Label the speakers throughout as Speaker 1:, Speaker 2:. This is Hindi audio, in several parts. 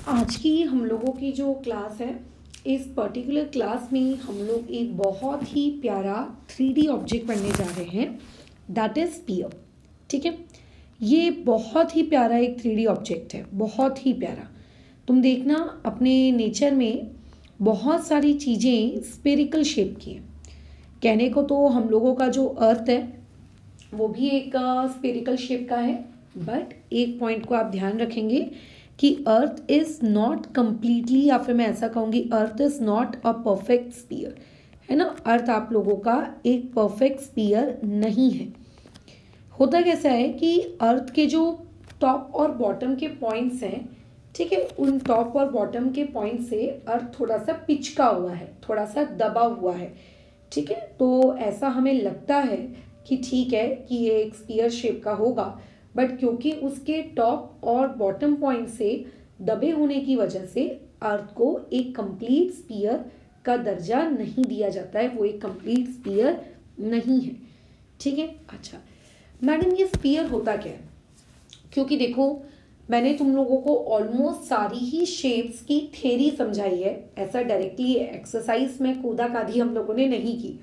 Speaker 1: आज की हम लोगों की जो क्लास है, इस पर्टिकुलर क्लास में हम लोग एक बहुत ही प्यारा 3D ऑब्जेक्ट पढ़ने जा रहे हैं, दैट इज स्फीयर। ठीक है, ये बहुत ही प्यारा एक 3D ऑब्जेक्ट है, बहुत ही प्यारा। तुम देखना अपने नेचर में बहुत सारी चीज़ें स्फेरिकल शेप की हैं। कहने को तो हम लोगों का जो अर्थ है वो भी एक स्फेरिकल शेप का है, बट एक पॉइंट को आप ध्यान रखेंगे कि अर्थ इज नॉट कंप्लीटली, या फिर मैं ऐसा कहूँगी earth is not a perfect sphere, है ना। अर्थ आप लोगों का एक परफेक्ट स्फीयर नहीं है। होता कैसा है कि अर्थ के जो टॉप और बॉटम के पॉइंट्स हैं, ठीक है, उन टॉप और बॉटम के पॉइंट से अर्थ थोड़ा सा पिचका हुआ है, थोड़ा सा दबा हुआ है। ठीक है, तो ऐसा हमें लगता है कि ठीक है कि ये एक स्फीयर शेप का होगा, बट क्योंकि उसके टॉप और बॉटम पॉइंट से दबे होने की वजह से अर्थ को एक कंप्लीट स्फीयर का दर्जा नहीं दिया जाता है, वो एक कंप्लीट स्फीयर नहीं है। ठीक है, अच्छा मैडम ये स्फीयर होता क्या है? क्योंकि देखो मैंने तुम लोगों को ऑलमोस्ट सारी ही शेप्स की थ्योरी समझाई है, ऐसा डायरेक्टली एक्सरसाइज में कूदा कादी हम लोगों ने नहीं की।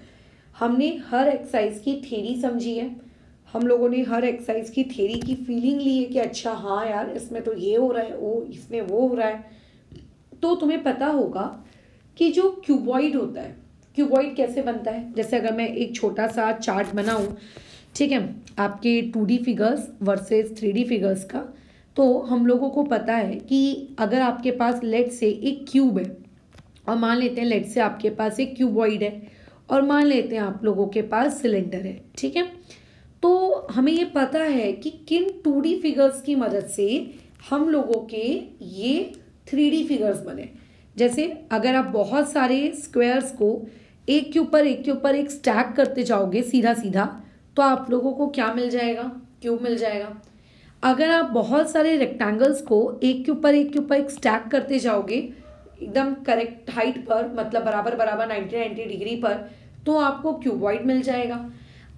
Speaker 1: हमने हर एक्सरसाइज की थ्योरी समझी है, हम लोगों ने हर एक्सरसाइज की थ्योरी की फीलिंग ली है कि अच्छा हाँ यार इसमें तो ये हो रहा है, वो इसमें वो हो रहा है। तो तुम्हें पता होगा कि जो क्यूबॉइड होता है, क्यूबॉइड कैसे बनता है। जैसे अगर मैं एक छोटा सा चार्ट बनाऊं, ठीक है, आपके 2D figures versus 3D figures का, तो हम लोगों को पता है कि अगर आपके पास लेट से एक क्यूब है, और मान लेते हैं लेट से आपके पास एक क्यूबॉइड है, और मान लेते हैं आप लोगों के पास सिलेंडर है, ठीक है, तो हमें ये पता है कि किन 2D फिगर्स की मदद से हम लोगों के ये 3D फिगर्स बने। जैसे अगर आप बहुत सारे स्क्वायर्स को एक के ऊपर एक स्टैक करते जाओगे सीधा सीधा, तो आप लोगों को क्या मिल जाएगा? क्यूब मिल जाएगा। अगर आप बहुत सारे रेक्टेंगल्स को एक के ऊपर एक स्टैक करते जाओगे एकदम करेक्ट हाइट पर, मतलब बराबर बराबर 90 डिग्री पर, तो आपको क्यूबॉइड मिल जाएगा।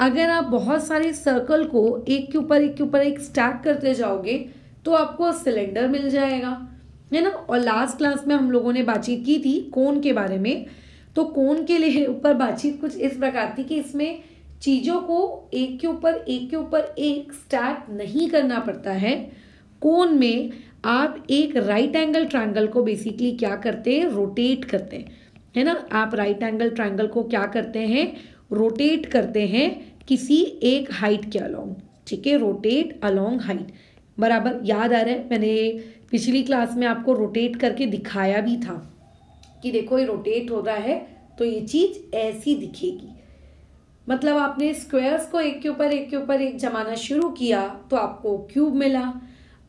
Speaker 1: अगर आप बहुत सारे सर्कल को एक के ऊपर एक स्टैक करते जाओगे तो आपको सिलेंडर मिल जाएगा, है ना। और लास्ट क्लास में हम लोगों ने बातचीत की थी कोन के बारे में, तो कोन के लिए ऊपर बातचीत कुछ इस प्रकार थी कि इसमें चीज़ों को एक के ऊपर एक स्टैक नहीं करना पड़ता है। कोन में आप एक राइट एंगल ट्रायंगल को बेसिकली क्या करते हैं? रोटेट करते हैं, है ना। आप राइट एंगल ट्रायंगल को क्या करते हैं? रोटेट करते हैं किसी एक हाइट के अलोंग, ठीक है, रोटेट अलोंग हाइट। बराबर याद आ रहा है, मैंने पिछली क्लास में आपको रोटेट करके दिखाया भी था कि देखो ये रोटेट हो रहा है तो ये चीज ऐसी दिखेगी। मतलब आपने स्क्वायर्स को एक के ऊपर एक जमाना शुरू किया तो आपको क्यूब मिला,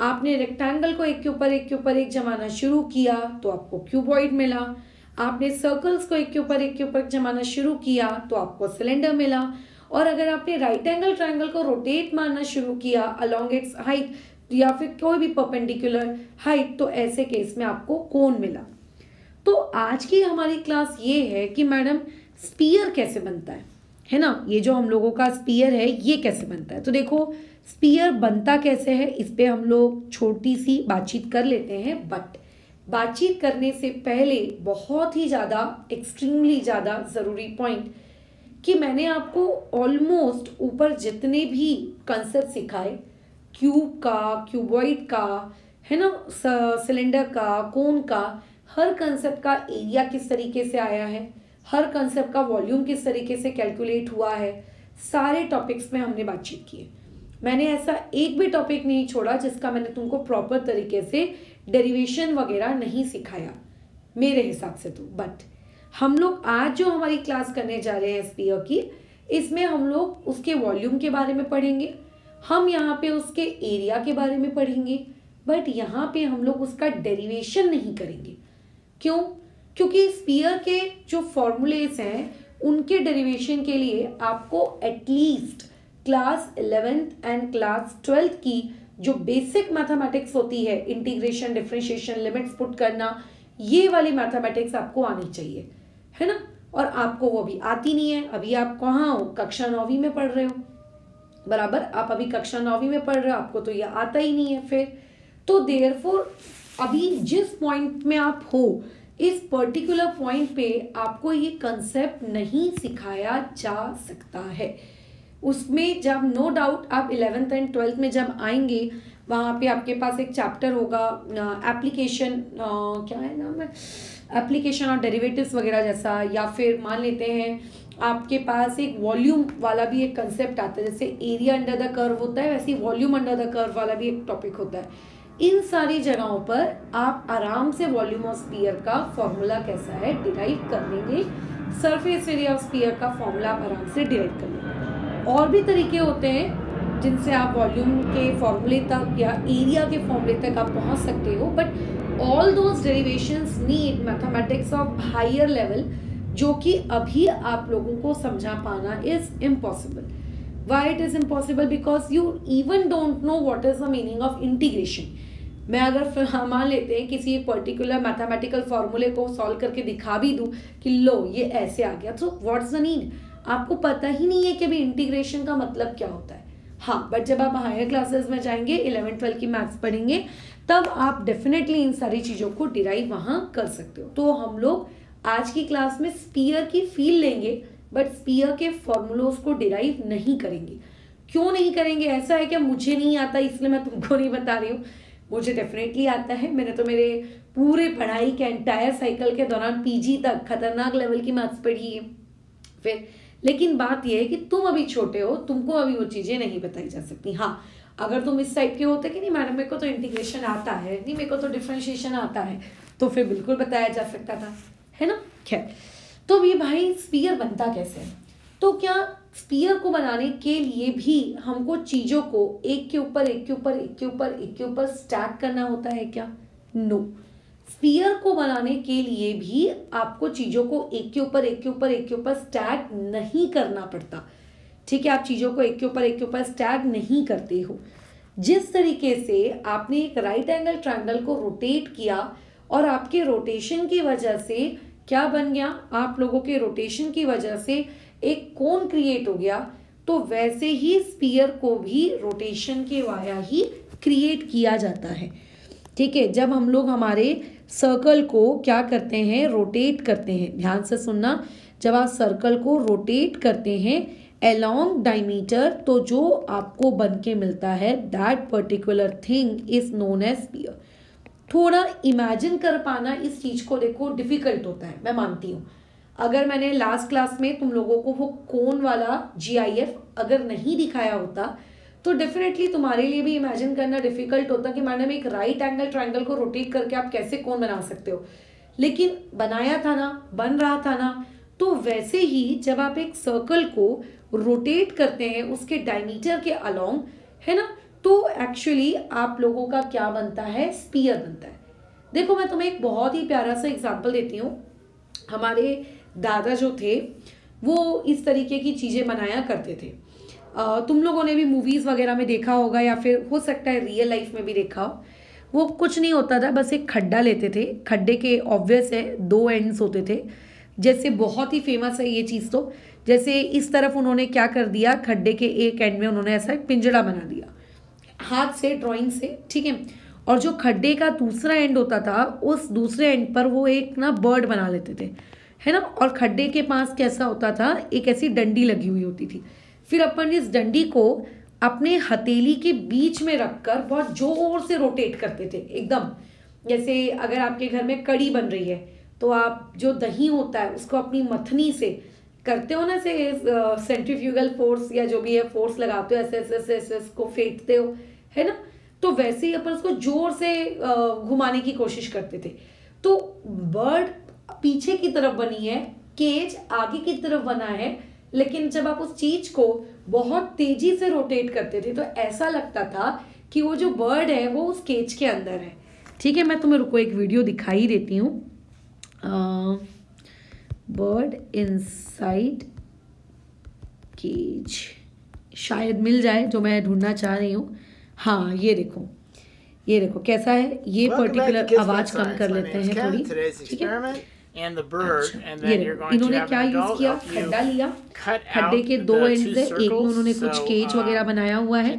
Speaker 1: आपने रेक्टेंगल को एक के ऊपर एक जमाना शुरू किया तो आपको क्यूबॉइड मिला, आपने सर्कल्स को एक के ऊपर जमाना शुरू किया तो आपको सिलेंडर मिला, और अगर आपने राइट एंगल ट्रायंगल को रोटेट मारना शुरू किया अलोंग इट्स हाइट या फिर कोई भी परपेंडिकुलर हाइट, तो ऐसे केस में आपको कोन मिला। तो आज की हमारी क्लास ये है कि मैडम स्फीयर कैसे बनता है ना। ये जो हम लोगों का स्फीयर है ये कैसे बनता है, तो देखो स्फीयर बनता कैसे है इस पे हम लोग छोटी सी बातचीत कर लेते हैं। बट बातचीत करने से पहले बहुत ही ज़्यादा एक्सट्रीमली ज़्यादा ज़रूरी पॉइंट कि मैंने आपको ऑलमोस्ट ऊपर जितने भी कंसेप्ट सिखाए, क्यूब का, क्यूबॉइड का, है ना, सिलेंडर का, कोन का, हर कंसेप्ट का एरिया किस तरीके से आया है, हर कंसेप्ट का वॉल्यूम किस तरीके से कैलकुलेट हुआ है, सारे टॉपिक्स में हमने बातचीत की है। मैंने ऐसा एक भी टॉपिक नहीं छोड़ा जिसका मैंने तुमको प्रॉपर तरीके से डेरिवेशन वगैरह नहीं सिखाया मेरे हिसाब से तो। बट हम लोग आज जो हमारी क्लास करने जा रहे हैं स्फीयर की, इसमें हम लोग उसके वॉल्यूम के बारे में पढ़ेंगे, हम यहाँ पे उसके एरिया के बारे में पढ़ेंगे, बट यहाँ पे हम लोग उसका डेरिवेशन नहीं करेंगे। क्यों? क्योंकि स्फीयर के जो फॉर्मूलेस हैं उनके डेरिवेशन के लिए आपको at least class 11th and class 12th की जो बेसिक मैथमेटिक्स होती है, इंटीग्रेशन, डिफरेंशिएशन, लिमिट्स पुट करना, ये वाली मैथमेटिक्स आपको आनी चाहिए, है ना। और आपको वो भी आती नहीं है। अभी आप कहाँ हो? कक्षा 9वीं में पढ़ रहे हो, बराबर, आप अभी कक्षा 9वीं में पढ़ रहे हो, आपको तो ये आता ही नहीं है फिर। तो देयरफॉर अभी जिस पॉइंट में आप हो, इस पर्टिकुलर पॉइंट पे आपको ये कंसेप्ट नहीं सिखाया जा सकता है। उसमें जब नो डाउट आप 11th एंड 12th में जब आएंगे, वहाँ पे आपके पास एक चैप्टर होगा एप्लीकेशन, क्या है नाम है, एप्लीकेशन और डेरिवेटिव्स वगैरह जैसा, या फिर मान लेते हैं आपके पास एक वॉल्यूम वाला भी एक कंसेप्ट आता है, जैसे एरिया अंडर द कर्व होता है वैसे वॉल्यूम अंडर द कर्व वाला भी एक टॉपिक होता है। इन सारी जगहों पर आप आराम से वॉल्यूम ऑफ स्फीयर का फॉर्मूला कैसा है डिराइव कर लेंगे, सरफेस एरिया ऑफ स्फीयर का फॉर्मूला आप आराम से डिराइव कर लेंगे। और भी तरीके होते हैं जिनसे आप वॉल्यूम के फॉर्मूले तक या एरिया के फॉर्मूले तक आप पहुंच सकते हो, but all those derivations need mathematics of higher level, जो कि अभी आप लोगों को समझा पाना is impossible. Why it is impossible? Because you even don't know what is the meaning of integration. मैं अगर मान लेते हैं किसी एक पर्टिकुलर मैथमेटिकल फॉर्मूले को सॉल्व करके दिखा भी दूं कि लो ये ऐसे आ गया, तो व्हाट्स द नीड? आपको पता ही नहीं है कि अभी इंटीग्रेशन का मतलब क्या होता है। हाँ, बट जब आप हायर क्लासेस में जाएंगे, 11th-12th की मैथ्स पढ़ेंगे, तब आप डेफिनेटली इन सारी चीज़ों को डिराइव वहाँ कर सकते हो। तो हम लोग आज की क्लास में स्पीयर की फील लेंगे, बट स्पीयर के फॉर्मूलोज को डिराइव नहीं करेंगे। क्यों नहीं करेंगे? ऐसा है कि मुझे नहीं आता इसलिए मैं तुमको नहीं बता रही हूँ, मुझे डेफिनेटली आता है। मैंने तो मेरे पूरे पढ़ाई के एंटायर साइकिल के दौरान पीजी तक खतरनाक लेवल की मैथ्स पढ़ी है। फिर लेकिन बात यह है कि तुम अभी छोटे हो, तुमको अभी वो चीज़ें नहीं बताई जा सकती। हाँ, अगर तुम इस टाइप के होते कि नहीं मैडम मेरे को तो इंटीग्रेशन आता है, नहीं मेरे को तो डिफरेंशिएशन आता है, तो फिर बिल्कुल बताया जा सकता था, है ना। खैर, तो ये भाई स्पीयर बनता कैसे है? तो क्या स्पीयर को बनाने के लिए भी हमको चीज़ों को एक के ऊपर एक के ऊपर एक के ऊपर एक के ऊपर स्टैक करना होता है क्या? नो। स्पीयर को बनाने के लिए भी आपको चीज़ों को एक के ऊपर एक के ऊपर एक के ऊपर स्टैक नहीं करना पड़ता। ठीक है, आप चीज़ों को एक के ऊपर स्टैक नहीं करते हो। जिस तरीके से आपने एक राइट एंगल ट्रायंगल को रोटेट किया और आपके रोटेशन की वजह से क्या बन गया, आप लोगों के रोटेशन की वजह से एक कोन क्रिएट हो गया, तो वैसे ही स्पीयर को भी रोटेशन के वाया ही क्रिएट किया जाता है। ठीक है, जब हम लोग हमारे सर्कल को क्या करते हैं, रोटेट करते हैं, ध्यान से सुनना, जब आप सर्कल को रोटेट करते हैं अलोंग डायमीटर, तो जो आपको बन के मिलता है that particular thing is known as sphere. थोड़ा इमेजिन कर पाना इस चीज़ को देखो डिफिकल्ट होता है, मैं मानती हूँ। अगर मैंने लास्ट क्लास में तुम लोगों को वो कोन वाला GIF अगर नहीं दिखाया होता तो डेफिनेटली तुम्हारे लिए भी इमेजिन करना डिफिकल्ट होता कि मैडम एक राइट एंगल ट्रायंगल को रोटेट करके आप कैसे कोन बना सकते हो, लेकिन बनाया था ना, बन रहा था ना। तो वैसे ही जब आप एक सर्कल को रोटेट करते हैं उसके डायमीटर के अलोंग, है ना, तो एक्चुअली आप लोगों का क्या बनता है, स्पीयर बनता है। देखो मैं तुम्हें एक बहुत ही प्यारा सा एग्जाम्पल देती हूँ। हमारे दादा जो थे वो इस तरीके की चीज़ें बनाया करते थे। तुम लोगों ने भी मूवीज़ वगैरह में देखा होगा या फिर हो सकता है रियल लाइफ में भी देखा हो। वो कुछ नहीं होता था, बस एक खड्डा लेते थे, खड्डे के ऑब्वियस है 2 एंड्स होते थे। जैसे बहुत ही फेमस है ये चीज़, तो जैसे इस तरफ उन्होंने क्या कर दिया, खड्डे के एक एंड में उन्होंने ऐसा एक पिंजरा बना दिया हाथ से, ड्राइंग से, ठीक है। और जो खड्डे का दूसरा एंड होता था उस दूसरे एंड पर वो एक ना बर्ड बना लेते थे, है ना। और खड्डे के पास कैसा होता था, एक ऐसी डंडी लगी हुई होती थी। फिर अपन इस डंडी को अपने हथेली के बीच में रखकर बहुत जोर से रोटेट करते थे एकदम। जैसे अगर आपके घर में कड़ी बन रही है तो आप जो दही होता है उसको अपनी मथनी से करते हो ना, से सेंट्रीफ्यूगल फोर्स या जो भी है फोर्स लगाते हो, ऐसे ऐसे ऐसे ऐसे इसको फेंटते हो, है ना। तो वैसे ही अपन उसको जोर से घुमाने की कोशिश करते थे। तो बर्ड पीछे की तरफ बनी है, केज आगे की तरफ बना है, लेकिन जब आप उस चीज को बहुत तेजी से रोटेट करते थे तो ऐसा लगता था कि वो जो बर्ड है वो उस केज के अंदर है। ठीक है, मैं तुम्हें रुको एक वीडियो दिखाई देती हूँ, बर्ड इनसाइड केज, शायद मिल जाए जो मैं ढूंढना चाह रही हूँ। हाँ, ये देखो, ये देखो कैसा है। ये पर्टिकुलर आवाज कम कर लेते हैं थोड़ी, ठीक है।
Speaker 2: And the bird,
Speaker 1: अच्छा,
Speaker 2: and then you're going to
Speaker 1: इन्होंने
Speaker 2: have
Speaker 1: क्या
Speaker 2: an
Speaker 1: यूज
Speaker 2: adult
Speaker 1: किया,
Speaker 2: help you
Speaker 1: खड्डा लिया,
Speaker 2: cut
Speaker 1: खड्डे
Speaker 2: out
Speaker 1: के
Speaker 2: the
Speaker 1: 2
Speaker 2: two
Speaker 1: एंड्स है, एक में
Speaker 2: circles.
Speaker 1: उन्होंने कुछ
Speaker 2: So,
Speaker 1: केज वगैरह बनाया हुआ है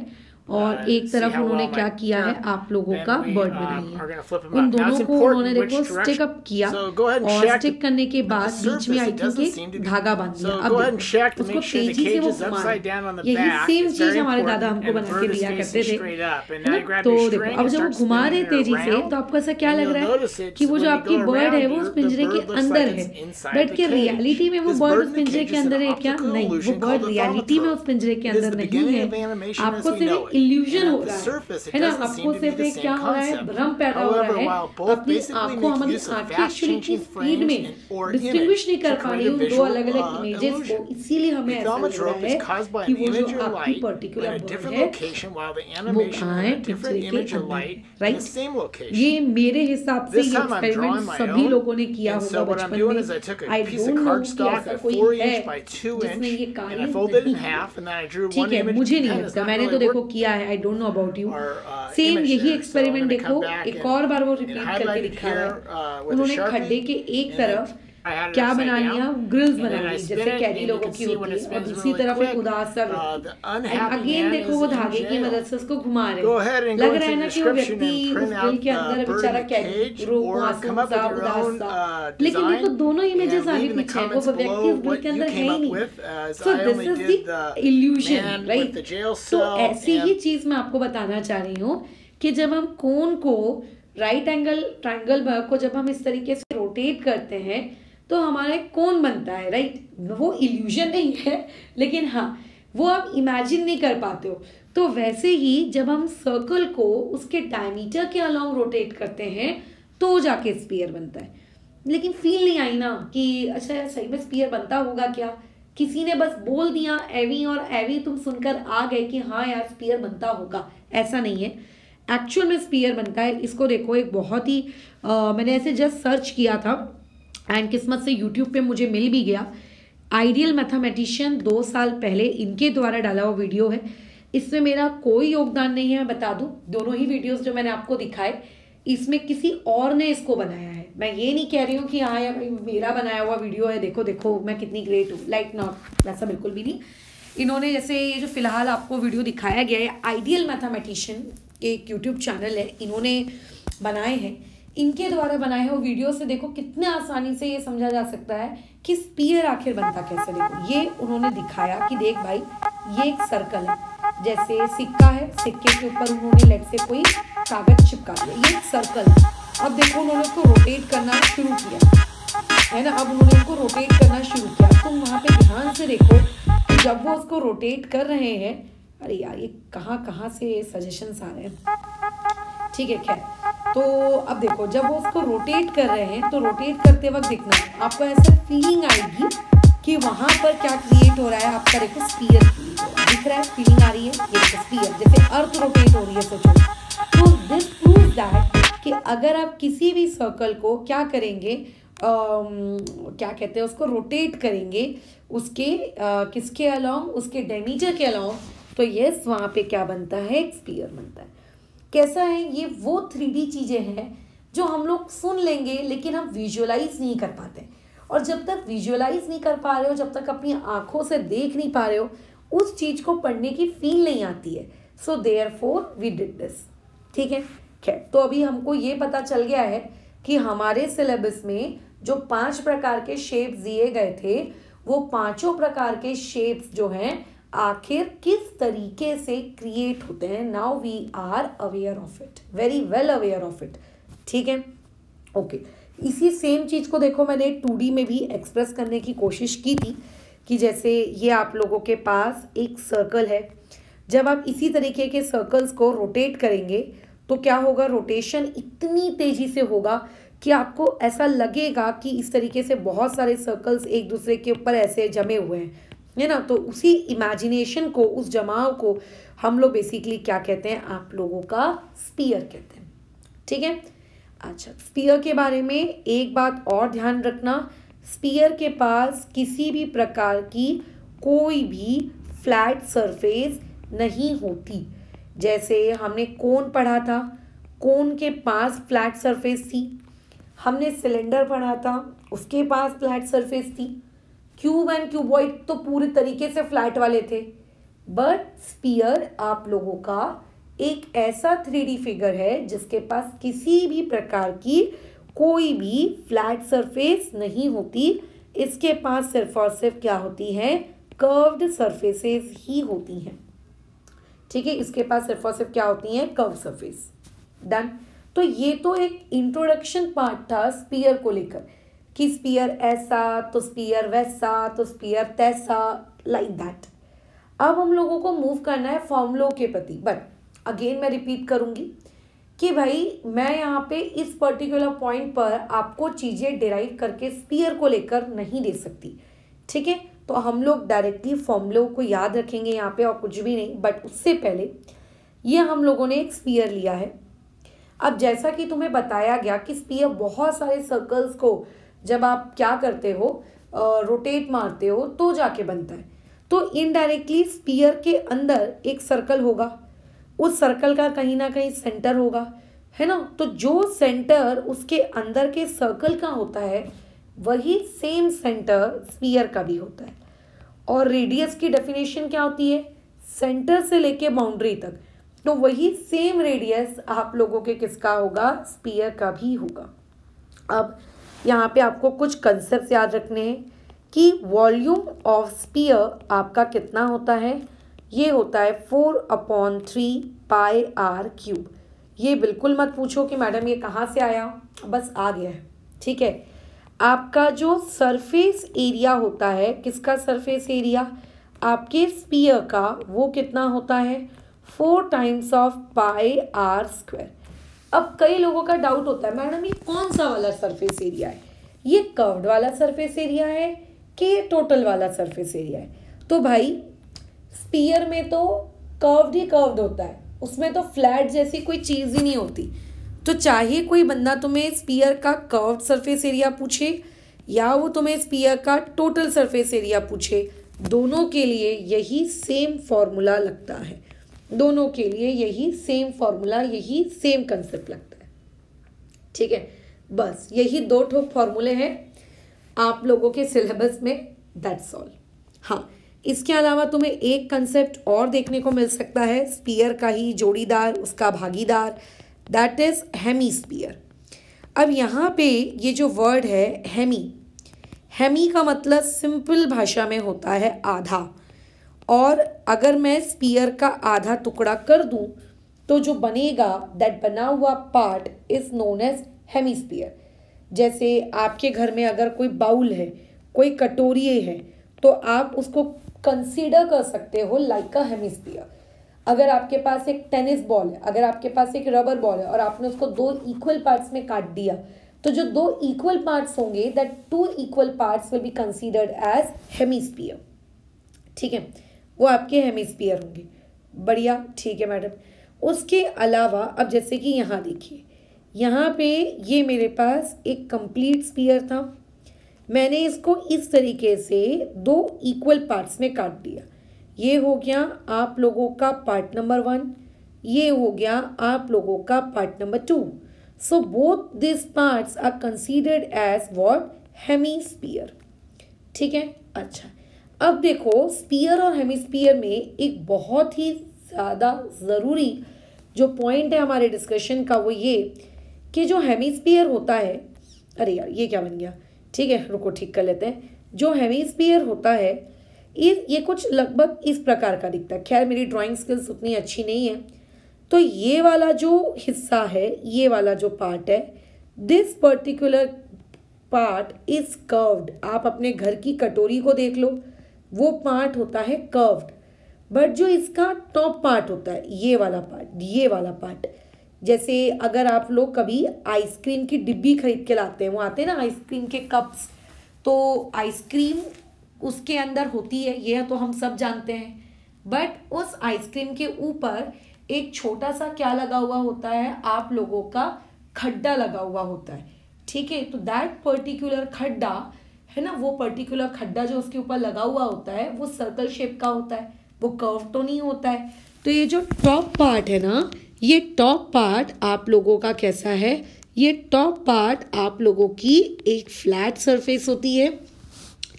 Speaker 1: और एक तरफ उन्होंने क्या किया है, आप लोगों का बर्ड बनाई है। उन दोनों को उन्होंने देखो स्टिक अप किया और स्टिक करने के बाद बीच में आई थिंक एक धागा बांध दिया। अब देखो उसको तेजी से वो घुमाए, यही सेम चीज हमारे दादा हमको बना के दिया करते थे, है ना। तो देखो अब जब वो घुमा रहे तेजी से, तो आपको ऐसा क्या लग रहा है कि वो जो आपकी बर्ड है वो उस पिंजरे के अंदर है, बट कि रियलिटी में वो बर्ड उस पिंजरे के अंदर है क्या? नहीं, वो बर्ड रियलिटी में उस पिंजरे के अंदर नहीं है। आपको सिर्फ इल्यूजन हो रहा है ना, आपको सिर्फ एक क्या हो रहा है, भ्रम पैदा हो रहा है। अपनी आंखों, हमारी आंखें एक्चुअली की स्पीड में डिस्टिंग्विश नहीं कर पा रही उन दो अलग अलग इमेजेस को, इसीलिए हमें ऐसा लग रहा है कि वो जो आपकी पर्टिकुलर बर्ड है वो कहाँ है, पिंजरे के अंदर, राइट। ये मेरे हिसाब से ये एक्सपेरिमेंट सभी लोगों ने किया होगा बचपन में। आई डोंट नो कि ऐसा कोई है जिसने ये कार्य नहीं किया, ठीक है, मुझे नहीं लगता, मैंने तो देखो किया है। I don't know about you. Same यही एक्सपेरिमेंट देखो एक और बार वो रिपीट करके दिखा रहा है। उन्होंने खड्डे के एक तरफ क्या बना लिया, ग्रिल्स बना ली जैसे कैदी लोगों की होती है, और दूसरी तरफ एक उदास सा व्यक्ति। अगेन देखो वो धागे की मदद से उसको घुमा रहे, लग रहा है ना कि वो व्यक्ति उस ग्रिल के अंदर बेचारा कैदी, मासूम सा, उदास सा, लेकिन देखो दोनों इमेजेस आगे पीछे है, वो व्यक्ति उस ग्रिल के अंदर है ही नहीं। So this is the illusion, right. तो ऐसी ही चीज मैं आपको बताना चाह रही हूँ कि जब हम कोन को, राइट एंगल ट्रायंगल को जब हम इस तरीके से रोटेट करते हैं तो हमारा एक कोन बनता है, राइट। वो इल्यूजन नहीं है, लेकिन हाँ वो आप इमेजिन नहीं कर पाते हो। तो वैसे ही जब हम सर्कल को उसके डायमीटर के अलोंग रोटेट करते हैं तो जाके स्फीयर बनता है। लेकिन फील नहीं आई ना कि अच्छा सही में स्फीयर बनता होगा क्या, किसी ने बस बोल दिया एवी और एवी तुम सुनकर आ गए कि हाँ यार स्फीयर बनता होगा, ऐसा नहीं है। एक्चुअल में स्फीयर बनता है। इसको देखो एक बहुत ही मैंने ऐसे जस्ट सर्च किया था एंड किस्मत से यूट्यूब पे मुझे मिल भी गया। आइडियल मैथमेटिशियन 2 साल पहले इनके द्वारा डाला हुआ वीडियो है। इसमें मेरा कोई योगदान नहीं है, मैं बता दूं। दोनों ही वीडियोस जो मैंने आपको दिखाए इसमें किसी और ने इसको बनाया है। मैं ये नहीं कह रही हूँ कि हाँ यार मेरा बनाया हुआ वीडियो है, देखो देखो मैं कितनी ग्रेट हूँ, लाइक नॉट, वैसा बिल्कुल भी नहीं। इन्होंने जैसे ये जो फिलहाल आपको वीडियो दिखाया गया है आइडियल मैथमेटिशियन एक यूट्यूब चैनल है, इन्होंने बनाए हैं। इनके द्वारा बनाए हुए वीडियो से देखो कितने आसानी से ये समझा जा सकता है कि स्पीयर आखिर बनता कैसे। देखो ये उन्होंने दिखाया कि देख भाई ये एक सर्कल है, जैसे सिक्का है, सिक्के के ऊपर उन्होंने लेट से कोई कागज चिपका दिया, ये एक सर्कल है। अब देखो उन्होंने उसको रोटेट करना शुरू किया है ना, अब उन्होंने उसको रोटेट करना शुरू किया। तुम वहाँ पे ध्यान से देखो कि जब वो उसको रोटेट कर रहे हैं, अरे यार ये कहाँ से सजेशंस आ रहे हैं, ठीक है खैर। तो अब देखो जब वो उसको रोटेट कर रहे हैं तो रोटेट करते वक्त देखना आपको ऐसा फीलिंग आएगी कि वहां पर क्या क्रिएट हो रहा है, आपका देखो स्फीयर दिख रहा है, फीलिंग आ रही है, ये देखो स्फीयर जैसे अर्थ रोटेट हो रही है, सोचो। तो दिस प्रूव्स दैट कि अगर आप किसी भी सर्कल को क्या करेंगे, क्या कहते हैं उसको, रोटेट करेंगे उसके किसके अलोंग, उसके डायमीटर के अलोंग, तो यस वहां पे क्या बनता है, एक स्फीयर बनता है। कैसा है ये, वो 3D चीजें हैं जो हम लोग सुन लेंगे लेकिन हम विजुअलाइज नहीं कर पाते। और जब तक विजुअलाइज नहीं कर पा रहे हो, जब तक अपनी आंखों से देख नहीं पा रहे हो, उस चीज को पढ़ने की फील नहीं आती है। So therefore we did this, ठीक है खैर। तो अभी हमको ये पता चल गया है कि हमारे सिलेबस में जो 5 प्रकार के शेप्स दिए गए थे, वो 5 प्रकार के शेप्स जो हैं आखिर किस तरीके से क्रिएट होते हैं। Now we are aware of it, very well aware of it, ठीक है ओके। इसी सेम चीज को देखो मैंने 2D में भी एक्सप्रेस करने की कोशिश की थी कि जैसे ये आप लोगों के पास एक सर्कल है, जब आप इसी तरीके के सर्कल्स को रोटेट करेंगे तो क्या होगा, रोटेशन इतनी तेजी से होगा कि आपको ऐसा लगेगा कि इस तरीके से बहुत सारे सर्कल्स एक दूसरे के ऊपर ऐसे जमे हुए हैं, है ना। तो उसी इमेजिनेशन को, उस जमाव को हम लोग बेसिकली क्या कहते हैं, आप लोगों का स्पीयर कहते हैं, ठीक है। अच्छा, स्पीयर के बारे में एक बात और ध्यान रखना, स्पीयर के पास किसी भी प्रकार की कोई भी फ्लैट सरफेस नहीं होती। जैसे हमने कोन पढ़ा था, कोन के पास फ्लैट सरफेस थी। हमने सिलेंडर पढ़ा था, उसके पास फ्लैट सरफेस थी। क्यूब एंड क्यूबॉइड तो पूरे तरीके से फ्लैट वाले थे। बट स्पीयर आप लोगों का एक ऐसा 3D फिगर है जिसके पास किसी भी प्रकार की कोई भी फ्लैट सरफेस नहीं होती। इसके पास सिर्फ और सिर्फ क्या होती है, कर्व्ड सरफेसेस ही होती हैं। ठीक है, इसके पास सिर्फ और सिर्फ क्या होती हैं, कर्व सरफेस। डन। तो ये तो एक इंट्रोडक्शन पार्ट था स्पीयर को लेकर कि स्पीयर ऐसा तो स्पीयर वैसा तो स्पीयर तैसा, लाइक दैट। अब हम लोगों को मूव करना है फॉर्मूलों के प्रति। बट अगेन मैं रिपीट करूंगी कि भाई मैं यहाँ पे इस पर्टिकुलर पॉइंट पर आपको चीज़ें डिराइव करके स्पीयर को लेकर नहीं दे सकती। ठीक है, तो हम लोग डायरेक्टली फॉर्मूलों को याद रखेंगे यहाँ पे और कुछ भी नहीं। बट उससे पहले ये हम लोगों ने एक स्पीयर लिया है। अब जैसा कि तुम्हें बताया गया कि स्पीयर बहुत सारे सर्कल्स को जब आप क्या करते हो, रोटेट मारते हो तो जाके बनता है। तो इनडायरेक्टली स्पीयर के अंदर एक सर्कल होगा, उस सर्कल का कहीं ना कहीं सेंटर होगा, है ना। तो जो सेंटर उसके अंदर के सर्कल का होता है वही सेम सेंटर स्पीयर का भी होता है। और रेडियस की डेफिनेशन क्या होती है, सेंटर से लेके बाउंड्री तक। तो वही सेम रेडियस आप लोगों के किसका होगा, स्पीयर का भी होगा। अब यहाँ पे आपको कुछ कंसेप्ट याद रखने हैं कि वॉल्यूम ऑफ स्पीयर आपका कितना होता है, ये होता है 4/3 पाई आर क्यूब। ये बिल्कुल मत पूछो कि मैडम ये कहाँ से आया, बस आ गया है। ठीक है, आपका जो सरफेस एरिया होता है, किसका सरफेस एरिया, आपके स्पीयर का, वो कितना होता है 4 times of pi r square. अब कई लोगों का डाउट होता है मैडम ये कौन सा वाला सरफेस एरिया है, ये कर्व्ड वाला सरफेस एरिया है कि टोटल वाला सरफेस एरिया है। तो भाई स्पीयर में तो कर्व्ड ही कर्व्ड होता है, उसमें तो फ्लैट जैसी कोई चीज़ ही नहीं होती। तो चाहे कोई बंदा तुम्हें स्पीयर का कर्व्ड सरफेस एरिया पूछे या वो तुम्हें स्पीयर का टोटल सरफेस एरिया पूछे, दोनों के लिए यही सेम फॉर्मूला लगता है, दोनों के लिए यही सेम फॉर्मूला, यही सेम कंसेप्ट लगता है। ठीक है, बस यही 2 ठोक फॉर्मूले हैं आप लोगों के सिलेबस में, दैट्स ऑल। हाँ, इसके अलावा तुम्हें एक कंसेप्ट और देखने को मिल सकता है स्पीयर का ही जोड़ीदार, उसका भागीदार, दैट इज हेमीस्फीयर। अब यहाँ पे ये जो वर्ड है हेमी, हेमी का मतलब सिंपल भाषा में होता है आधा। और अगर मैं स्पीयर का आधा टुकड़ा कर दूं तो जो बनेगा, दैट बना हुआ part is known as hemisphere. जैसे आपके घर में अगर कोई बाउल है, कोई कटोरी है, तो आप उसको कंसीडर कर सकते हो लाइक अ हेमीस्फीयर। अगर आपके पास एक टेनिस बॉल है, अगर आपके पास एक रबर बॉल है और आपने उसको 2 इक्वल पार्ट्स में काट दिया, तो जो 2 इक्वल पार्ट्स होंगे, that 2 equal parts will be considered as hemisphere. ठीक है, वो आपके हेमीस्फीयर होंगे। बढ़िया, ठीक है मैडम। उसके अलावा अब जैसे कि यहाँ देखिए, यहाँ पे ये मेरे पास एक कंप्लीट स्फीयर था, मैंने इसको इस तरीके से 2 इक्वल पार्ट्स में काट दिया। ये हो गया आप लोगों का पार्ट नंबर 1, ये हो गया आप लोगों का part number 2। So both this parts are considered as what, hemisphere. ठीक है, अच्छा अब देखो स्पीयर और हेमीस्फीयर में एक बहुत ही ज़्यादा ज़रूरी जो पॉइंट है हमारे डिस्कशन का, वो ये कि जो हेमीस्फीयर होता है, अरे यार ये क्या बन गया, ठीक है रुको ठीक कर लेते हैं। जो हेमीस्फीयर होता है ये कुछ लगभग इस प्रकार का दिखता है। खैर मेरी ड्राइंग स्किल्स उतनी अच्छी नहीं है, तो ये वाला जो हिस्सा है, ये वाला जो पार्ट है, this particular part is curved. आप अपने घर की कटोरी को देख लो, वो पार्ट होता है कर्व्ड। बट जो इसका टॉप पार्ट होता है, ये वाला पार्ट, ये वाला पार्ट, जैसे अगर आप लोग कभी आइसक्रीम की डिब्बी खरीद के लाते हैं, वो आते हैं ना आइसक्रीम के कप्स, तो आइसक्रीम उसके अंदर होती है, ये तो हम सब जानते हैं। बट उस आइसक्रीम के ऊपर एक छोटा सा क्या लगा हुआ होता है, आप लोगों का खड्डा लगा हुआ होता है। ठीक है, तो दैट पर्टिकुलर खड्डा है ना, वो पर्टिकुलर खड्डा जो उसके ऊपर लगा हुआ होता है वो सर्कल शेप का होता है, वो कर्व तो नहीं होता है। तो ये जो टॉप पार्ट है ना, ये टॉप पार्ट आप लोगों का कैसा है, ये टॉप पार्ट आप लोगों की एक फ्लैट सरफेस होती है।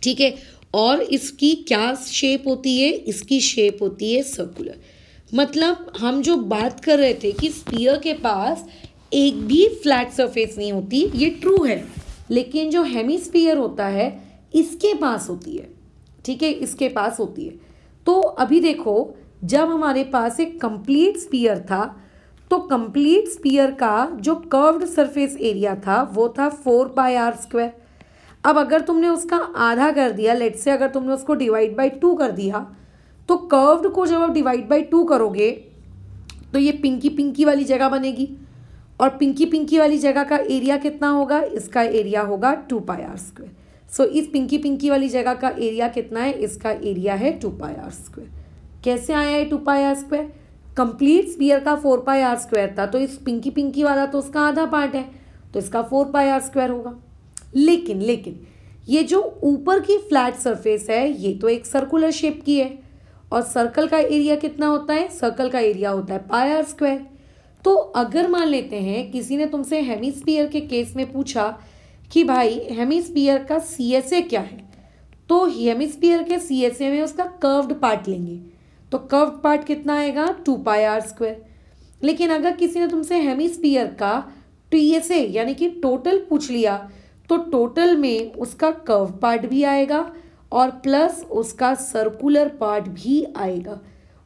Speaker 1: ठीक है, और इसकी क्या शेप होती है, इसकी शेप होती है सर्कुलर। मतलब हम जो बात कर रहे थे कि स्फीयर के पास एक भी फ्लैट सरफेस नहीं होती, ये ट्रू है, लेकिन जो हेमिस्फीयर होता है इसके पास होती है, ठीक है, इसके पास होती है। तो अभी देखो, जब हमारे पास एक कंप्लीट स्फीयर था तो कंप्लीट स्फीयर का जो कर्व्ड सरफेस एरिया था वो था 4πr²। अब अगर तुमने उसका आधा कर दिया, लेट्स से अगर तुमने उसको डिवाइड बाई 2 कर दिया, तो कर्व्ड को जब आप डिवाइड बाई 2 करोगे तो ये पिंकी पिंकी वाली जगह बनेगी, और पिंकी पिंकी वाली जगह का एरिया कितना होगा, इसका एरिया होगा 2πr²। सो इस पिंकी पिंकी वाली जगह का एरिया कितना है, इसका एरिया है 2πr²। कैसे आया है 2πr²? कंप्लीट स्फीयर का 4πr² था, तो इस पिंकी पिंकी वाला तो उसका आधा पार्ट है, तो इसका 4πr² होगा। लेकिन ये जो ऊपर की फ्लैट सरफेस है ये तो एक सर्कुलर शेप की है, और सर्कल का एरिया कितना होता है, सर्कल का एरिया होता है πr²। तो अगर मान लेते हैं किसी ने तुमसे हेमिस्फीयर के केस में पूछा कि भाई हेमिस्फीयर का CSA क्या है, तो हेमिस्फीयर के CSA में उसका कर्व्ड पार्ट लेंगे, तो कर्व्ड पार्ट कितना आएगा 2πr²। लेकिन अगर किसी ने तुमसे हेमिस्फीयर का TSA यानी कि टोटल पूछ लिया, तो टोटल में उसका कर्व पार्ट भी आएगा और प्लस उसका सर्कुलर पार्ट भी आएगा,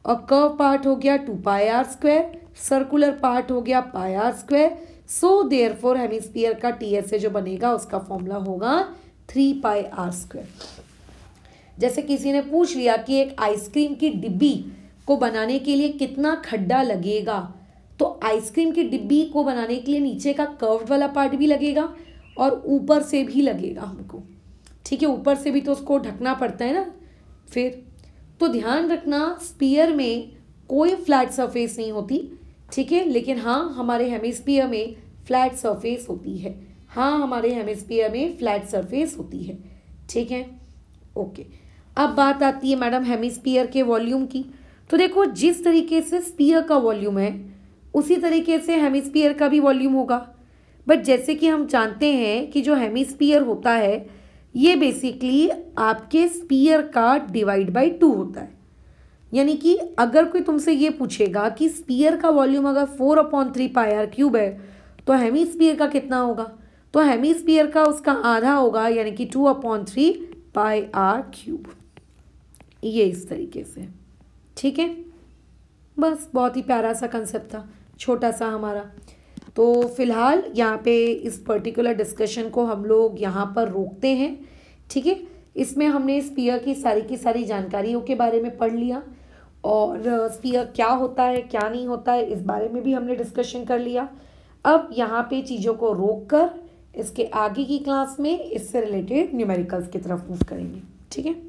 Speaker 1: और कर्व पार्ट हो गया 2πr², सर्कुलर पार्ट हो गया πr²। सो देयरफॉर हेमिस्फीयर का TSA जो बनेगा उसका फॉर्मूला होगा 3πr²। जैसे किसी ने पूछ लिया कि एक आइसक्रीम की डिब्बी को बनाने के लिए कितना खड्डा लगेगा, तो आइसक्रीम की डिब्बी को बनाने के लिए नीचे का कर्व्ड वाला पार्ट भी लगेगा और ऊपर से भी लगेगा हमको, ठीक है, ऊपर से भी तो उसको ढकना पड़ता है ना। फिर तो ध्यान रखना, स्फीयर में कोई फ्लैट सरफेस नहीं होती, ठीक है, लेकिन हाँ हमारे हेमिस्फीयर में फ्लैट सरफेस होती है, हाँ हमारे हेमिस्फीयर में फ्लैट सरफेस होती है, ठीक है, ओके। अब बात आती है मैडम हेमिस्फीयर के वॉल्यूम की। तो देखो, जिस तरीके से स्फीयर का वॉल्यूम है उसी तरीके से हेमिस्फीयर का भी वॉल्यूम होगा, बट जैसे कि हम जानते हैं कि जो हेमिस्फीयर होता है ये बेसिकली आपके स्फीयर का डिवाइड बाई 2 होता है। यानी कि अगर कोई तुमसे ये पूछेगा कि स्फीयर का वॉल्यूम अगर 4/3πr³ है तो हेमिस्फीयर का कितना होगा, तो हेमिस्फीयर का उसका आधा होगा, यानी कि 2/3πr³। ये इस तरीके से, ठीक है। बस बहुत ही प्यारा सा कंसेप्ट था, छोटा सा हमारा। तो फिलहाल यहाँ पे इस पर्टिकुलर डिस्कशन को हम लोग यहाँ पर रोकते हैं, ठीक है। इसमें हमने स्फीयर की सारी जानकारियों के बारे में पढ़ लिया, और स्फीयर क्या होता है क्या नहीं होता है इस बारे में भी हमने डिस्कशन कर लिया। अब यहाँ पे चीज़ों को रोक कर इसके आगे की क्लास में इससे रिलेटेड न्यूमेरिकल्स की तरफ मूव करेंगे, ठीक है।